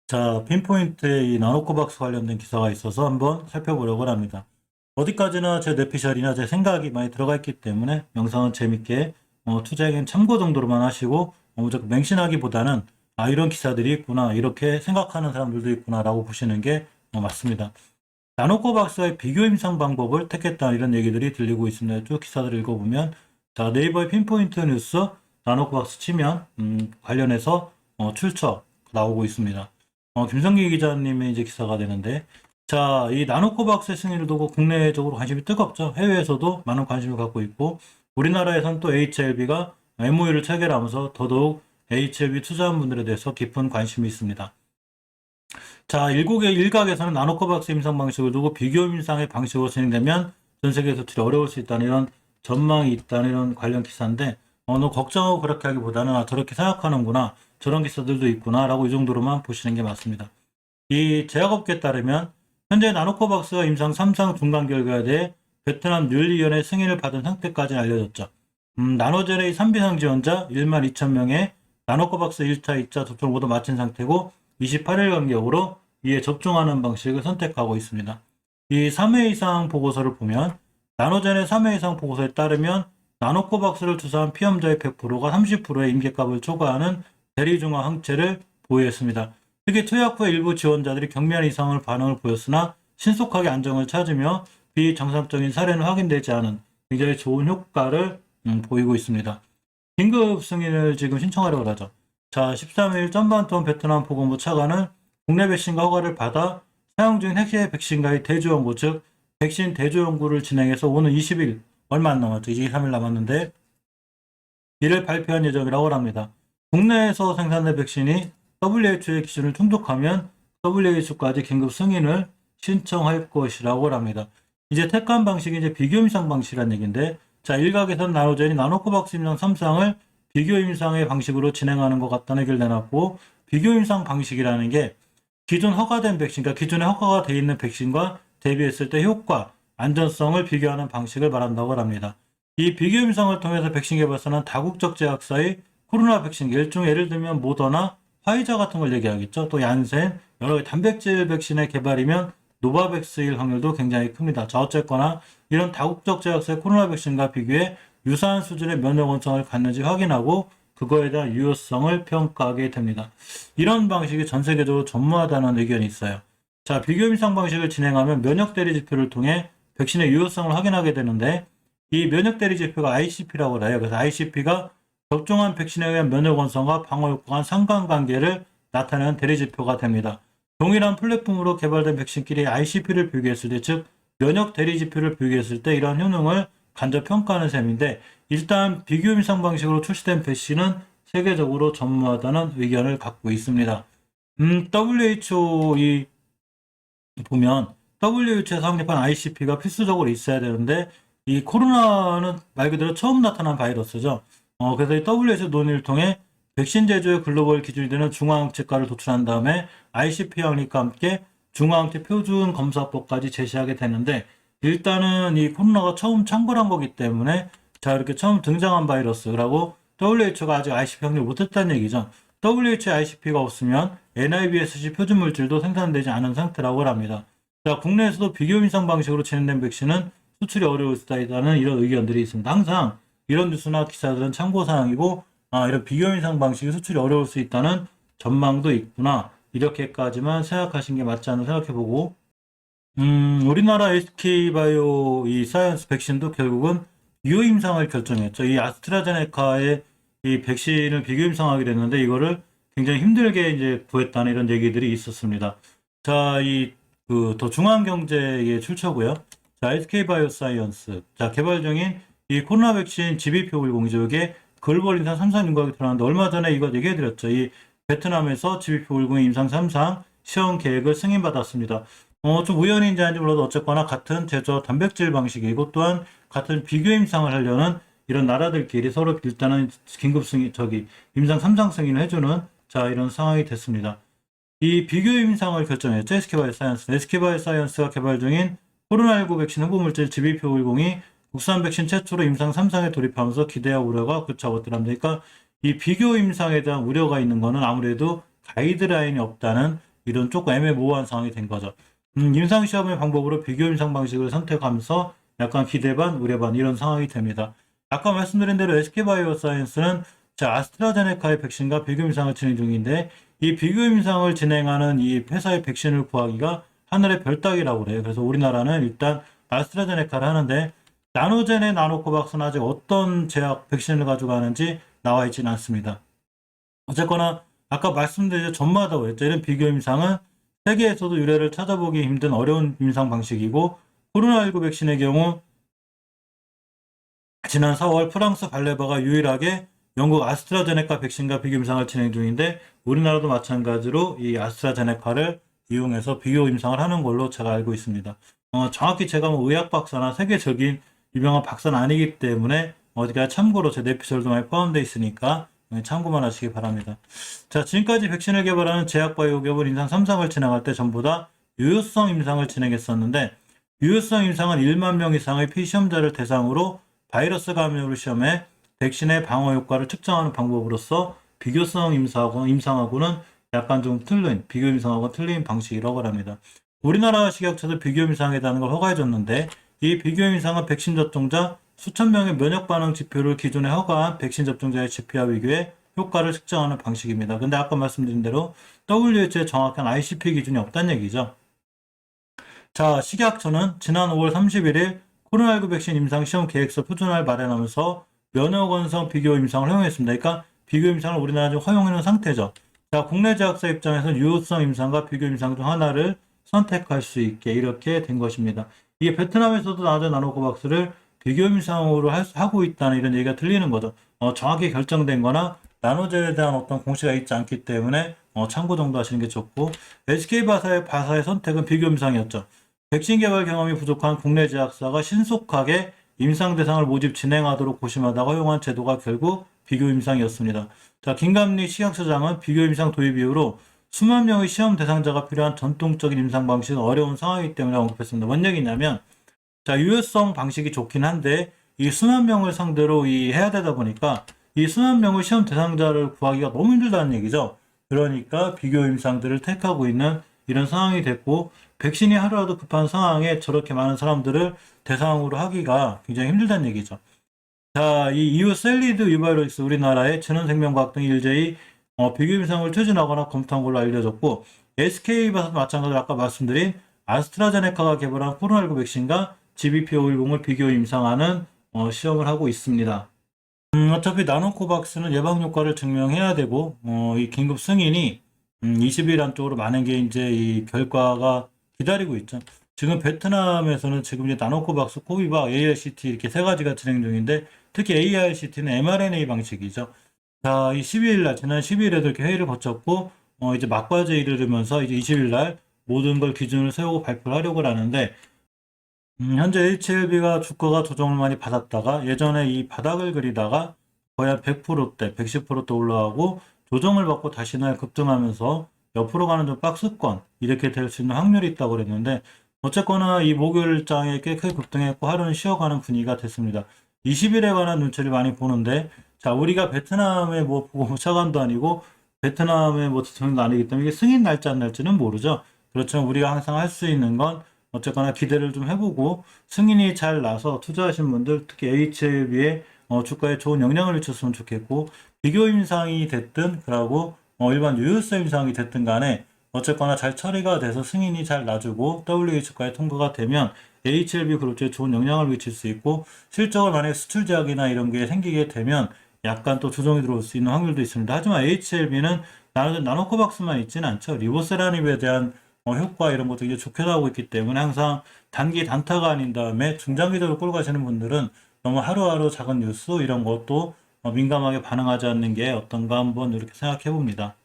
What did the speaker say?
자, 핀포인트에 이 나노코박스 관련된 기사가 있어서 한번 살펴보려고 합니다. 어디까지나 제 뇌피셜이나 제 생각이 많이 들어가 있기 때문에 영상은 재밌게 투자에겐 참고 정도로만 하시고 무조건 맹신하기보다는 이런 기사들이 있구나, 이렇게 생각하는 사람들도 있구나 라고 보시는 게 맞습니다. 나노코박스의 비교 임상 방법을 택했다, 이런 얘기들이 들리고 있습니다. 쭉 기사들을 읽어보면, 자, 네이버의 핀포인트 뉴스 나노코박스 치면 관련해서 출처 나오고 있습니다. 김성기 기자님의 이제 기사가 되는데, 자, 이 나노코박스의 승인을 두고 국내적으로 관심이 뜨겁죠. 해외에서도 많은 관심을 갖고 있고, 우리나라에선 또 HLB가 MOU를 체결하면서 더더욱 HLB 투자한 분들에 대해서 깊은 관심이 있습니다. 자, 일각에서는 나노코박스 임상 방식을 두고 비교 임상의 방식으로 진행되면 전 세계 수출이 어려울 수 있다는 이런 전망이 있다는 이런 관련 기사인데, 너무 걱정하고 그렇게 하기보다는 저렇게 생각하는구나, 저런 기사들도 있구나 라고 이 정도로만 보시는 게 맞습니다. 이 제약업계에 따르면 현재 나노코박스가 임상 3상 중간 결과에 대해 베트남 윤리위원회 승인을 받은 상태까지 알려졌죠. 나노젤의 3비상 지원자 1만 2천 명의 나노코박스 1차, 2차 접종을 모두 마친 상태고 28일 간격으로 이에 접종하는 방식을 선택하고 있습니다. 이 3회 이상 보고서를 보면 나노젠의 3회 이상 보고서에 따르면 나노코박스를 투사한 피험자의 100%가 30%의 임계값을 초과하는 대리중화 항체를 보유했습니다. 특히 투약 후에 일부 지원자들이 경미한 이상을 반응을 보였으나 신속하게 안정을 찾으며 비정상적인 사례는 확인되지 않은 굉장히 좋은 효과를 보이고 있습니다. 긴급 승인을 지금 신청하려고 하죠. 자, 13일 전반톤 베트남 보건부 차관은 국내 백신과 허가를 받아 사용 중인 핵심 백신과의 대조연구, 즉 백신 대조연구를 진행해서 오는 20일, 얼마 안 남았죠. 23일 남았는데 이를 발표한 예정이라고 합니다. 국내에서 생산된 백신이 WHO의 기준을 충족하면 WHO까지 긴급 승인을 신청할 것이라고 합니다. 이제 택한 방식이 이제 비교 임상 방식이라는 얘기인데, 자, 일각에서는 나노젠이 나노코박스 임상 3상을 비교 임상의 방식으로 진행하는 것 같다는 얘기를 내놨고, 비교 임상 방식이라는 게 기존 허가된 백신, 그러니까 기존에 허가가 되어 있는 백신과 대비했을 때 효과, 안전성을 비교하는 방식을 말한다고 합니다. 이 비교 임상을 통해서 백신 개발사는 다국적 제약사의 코로나 백신, 일종의 예를 들면 모더나, 화이자 같은 걸 얘기하겠죠. 또 얀센, 여러 가지 단백질 백신의 개발이면 노바백스일 확률도 굉장히 큽니다. 자, 어쨌거나 이런 다국적 제약사의 코로나 백신과 비교해 유사한 수준의 면역 원성을 갖는지 확인하고 그거에 대한 유효성을 평가하게 됩니다. 이런 방식이 전 세계적으로 전무하다는 의견이 있어요. 자, 비교 임상 방식을 진행하면 면역 대리 지표를 통해 백신의 유효성을 확인하게 되는데, 이 면역 대리 지표가 ICP라고 해요. 그래서 ICP가 접종한 백신에 의한 면역 원성과 방어 효과가 간 상관관계를 나타내는 대리 지표가 됩니다. 동일한 플랫폼으로 개발된 백신끼리 ICP를 비교했을 때, 즉 면역 대리 지표를 비교했을 때 이러한 효능을 간접 평가하는 셈인데, 일단 비교 임상 방식으로 출시된 백신은 세계적으로 전무하다는 의견을 갖고 있습니다. WHO 보면 WHO에서 확립한 ICP가 필수적으로 있어야 되는데, 이 코로나는 말 그대로 처음 나타난 바이러스죠. 그래서 이 WHO 논의를 통해 백신 제조의 글로벌 기준이 되는 중화항체가를 도출한 다음에 ICP 확립과 함께 중화항체 표준 검사법까지 제시하게 되는데, 일단은 이 코로나가 처음 창궐한 거기 때문에, 자, 이렇게 처음 등장한 바이러스라고 WHO가 아직 ICP 확립을 못했다는 얘기죠. WHO ICP가 없으면 NIBSC 표준 물질도 생산되지 않은 상태라고 합니다. 자, 국내에서도 비교 임상 방식으로 진행된 백신은 수출이 어려울 수도 있다는 이런 의견들이 있습니다. 항상 이런 뉴스나 기사들은 참고사항이고, 이런 비교 임상 방식이 수출이 어려울 수 있다는 전망도 있구나, 이렇게까지만 생각하신 게 맞지 않나 생각해보고, 우리나라 SK바이오 이 사이언스 백신도 결국은 유효 임상을 결정했죠. 이 아스트라제네카의 이 백신을 비교 임상하게 됐는데, 이거를 굉장히 힘들게 이제 구했다는 이런 얘기들이 있었습니다. 자, 더 중앙 경제의 출처고요. 자, SK바이오사이언스. 자, 개발 중인 이 코로나 백신 GBP510이죠. 이게 글로벌 임상 3상 윤곽이 드러났는데, 얼마 전에 이거 얘기해드렸죠. 이 베트남에서 GBP510 임상 3상 시험 계획을 승인받았습니다. 좀 우연인지 아닌지 몰라도 어쨌거나 같은 제조 단백질 방식이고, 또한 같은 비교 임상을 하려는 이런 나라들끼리 서로 일단은 긴급 승인, 임상 3상 승인을 해주는, 자, 이런 상황이 됐습니다. 이 비교 임상을 결정했죠. SK바이오사이언스. SK바이오사이언스가 개발 중인 코로나19 백신 흡보물질 GBP510이 국산 백신 최초로 임상 3상에 돌입하면서 기대와 우려가 교차하더랍니다. 그러니까 이 비교 임상에 대한 우려가 있는 거는 아무래도 가이드라인이 없다는 이런 조금 애매모호한 상황이 된 거죠. 임상시험의 방법으로 비교 임상 방식을 선택하면서 약간 기대 반, 우려 반 이런 상황이 됩니다. 아까 말씀드린 대로 SK바이오사이언스는 아스트라제네카의 백신과 비교 임상을 진행 중인데 이 비교 임상을 진행하는 이 회사의 백신을 구하기가 하늘의 별 따기라고 그래요. 그래서 우리나라는 일단 아스트라제네카를 하는데 나노젠의 나노코박스는 아직 어떤 제약 백신을 가지고 가는지 나와 있지는 않습니다. 어쨌거나 아까 말씀드린 전마다 그랬죠. 이런 비교 임상은 세계에서도 유래를 찾아보기 힘든 어려운 임상 방식이고 코로나19 백신의 경우 지난 4월 프랑스 발레바가 유일하게 영국 아스트라제네카 백신과 비교 임상을 진행 중인데 우리나라도 마찬가지로 이 아스트라제네카를 이용해서 비교 임상을 하는 걸로 제가 알고 있습니다. 정확히 제가 뭐 의학 박사나 세계적인 유명한 박사는 아니기 때문에 어디가 참고로 제 내피셜도 많이 포함되어 있으니까 참고만 하시기 바랍니다. 자, 지금까지 백신을 개발하는 제약바이오 기업은 임상 3상을 진행할 때 전부 다 유효성 임상을 진행했었는데 유효성 임상은 1만 명 이상의 피시험자를 대상으로 바이러스 감염을 시험해 백신의 방어 효과를 측정하는 방법으로서 비교성 임상하고는 약간 좀 틀린, 비교 임상하고 틀린 방식이라고 합니다. 우리나라 식약처도 비교 임상에 대한 걸 허가해줬는데 이 비교 임상은 백신 접종자 수천 명의 면역 반응 지표를 기존에 허가한 백신 접종자의 지표와 비교해 효과를 측정하는 방식입니다. 근데 아까 말씀드린 대로 WHO의 정확한 ICP 기준이 없다는 얘기죠. 자, 식약처는 지난 5월 31일 코로나19 백신 임상 시험 계획서 표준화를 마련하면서 면역 원성 비교 임상을 허용했습니다. 그러니까 비교 임상을 우리나라 지금 허용해놓은 상태죠. 자, 국내 제약사 입장에서는 유효성 임상과 비교 임상 중 하나를 선택할 수 있게 이렇게 된 것입니다. 이게 베트남에서도 나노코박스를 비교 임상으로 하고 있다는 이런 얘기가 들리는 거죠. 정확히 결정된 거나 나노젤에 대한 어떤 공시가 있지 않기 때문에 참고 정도 하시는 게 좋고 SK바사의 선택은 비교 임상이었죠. 백신 개발 경험이 부족한 국내 제약사가 신속하게 임상 대상을 모집 진행하도록 고심하다가 허용한 제도가 결국 비교 임상이었습니다. 자, 김감리 식약처장은 비교 임상 도입 이후로 수만 명의 시험 대상자가 필요한 전통적인 임상 방식은 어려운 상황이기 때문에 언급했습니다. 뭔 얘기냐면 자, 유효성 방식이 좋긴 한데 이 수만 명을 상대로 해야 되다 보니까 이 수만 명의 시험 대상자를 구하기가 너무 힘들다는 얘기죠. 그러니까 비교 임상들을 택하고 있는 이런 상황이 됐고 백신이 하루라도 급한 상황에 저렇게 많은 사람들을 대상으로 하기가 굉장히 힘들다는 얘기죠. 자, 이 이후 셀리드 유바이러스 우리나라의 전원생명과학 등 일제히 비교 임상을 추진하거나 검토한 걸로 알려졌고 SK바사도 마찬가지로 아까 말씀드린 아스트라제네카가 개발한 코로나19 백신과 GBP510을 비교 임상하는 시험을 하고 있습니다. 어차피 나노코박스는 예방 효과를 증명해야 되고 이 긴급 승인이 20일 안쪽으로 많은 게 이제 이 결과가 기다리고 있죠. 지금 베트남에서는 지금 이제 나노코박스, 코비박, ARCT 이렇게 세 가지가 진행 중인데 특히 ARCT는 mRNA 방식이죠. 자, 이 12일 날, 지난 12일에도 이렇게 회의를 거쳤고, 이제 막바지에 이르면서 이제 20일 날 모든 걸 기준을 세우고 발표를 하려고 하는데, 현재 HLB가 주가가 조정을 많이 받았다가 예전에 이 바닥을 그리다가 거의 한 100%대, 110%대 올라가고 조정을 받고 다시 날 급등하면서 옆으로 가는 좀 박스권 이렇게 될 수 있는 확률이 있다고 그랬는데 어쨌거나 이 목요일장에 꽤 크게 급등했고 하루는 쉬어가는 분위기가 됐습니다. 20일에 관한 눈치를 많이 보는데 자, 우리가 베트남의 뭐 보고차관도 아니고 베트남의 뭐 대통령도 아니기 때문에 이게 승인 날지 안 날지는 모르죠. 그렇지만 우리가 항상 할 수 있는 건 어쨌거나 기대를 좀 해보고 승인이 잘 나서 투자하신 분들 특히 HLB의 주가에 좋은 영향을 미쳤으면 좋겠고 비교 임상이 됐든 그러고 일반 유효성 임상이 됐든 간에 어쨌거나 잘 처리가 돼서 승인이 잘 나주고 WHO가에 통과가 되면 HLB 그룹주에 좋은 영향을 미칠 수 있고 실적으로 만약에 수출 제약이나 이런 게 생기게 되면 약간 또 조정이 들어올 수 있는 확률도 있습니다. 하지만 HLB는 나노코박스만 있지는 않죠. 리보세라닙에 대한 효과 이런 것도 이제 좋게 나오고 있기 때문에 항상 단기 단타가 아닌 다음에 중장기적으로 끌고 가시는 분들은 너무 하루하루 작은 뉴스 이런 것도 민감하게 반응하지 않는 게 어떤가 한번 이렇게 생각해 봅니다.